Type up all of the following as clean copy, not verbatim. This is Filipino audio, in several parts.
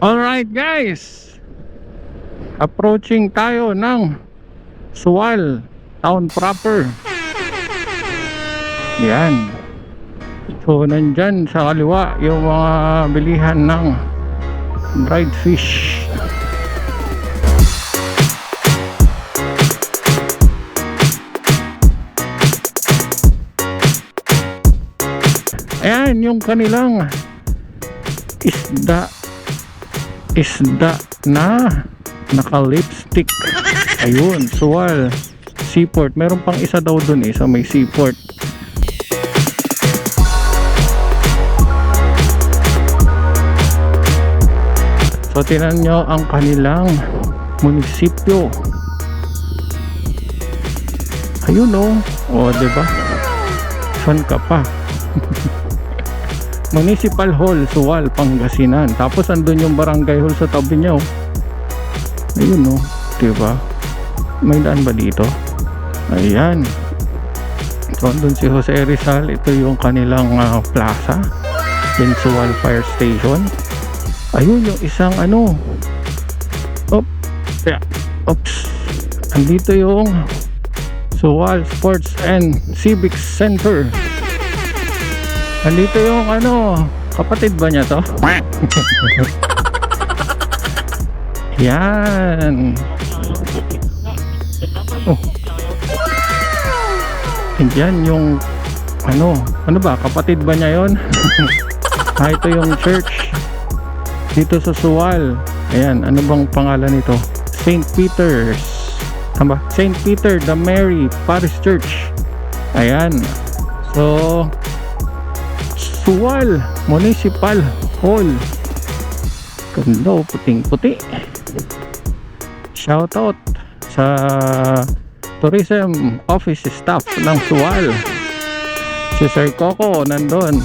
Alright guys, approaching tayo ng Sual town proper. Yan. So nandyan sa kaliwa yung mga bilihan ng dried fish. Ayan yung kanilang isda na naka-lipstick. Ayun, Sual Seaport. Meron pang isa daw dun sa may seaport. So tinan nyo ang kanilang munisipyo. Ayun o, diba? Saan ka pa? Municipal Hall, Sual Pangasinan. Tapos andun yung barangay hall sa tabi niya. Ayun diba? May daan ba dito? Ayan. So andun si Jose Rizal. Ito yung kanilang plaza in Sual Fire Station. Ayun yung isang oops. Andito yung Sual Sports and Civic Center. Andito yung kapatid ba niya to? Yan. Yan yung ano ba? Kapatid ba niya yon? Ito yung church dito sa Sual. Ayan, ano bang pangalan nito? St. Peter's. Tama? St. Peter the Mary Parish Church. Ayan. So Sual Municipal Hall. Ganda, puting-puti. Shoutout sa tourism office staff ng Sual. Si Sir Coco nandun.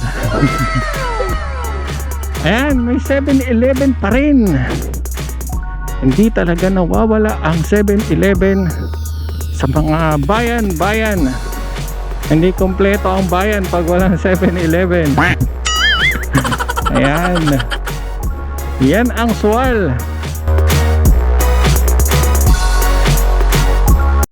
Ayan, may 7-Eleven pa rin. Hindi talaga nawawala ang 7-Eleven sa mga bayan-bayan. Hindi kompleto ang bayan pag walang 7-Eleven. Ayan. Yan ang Sual.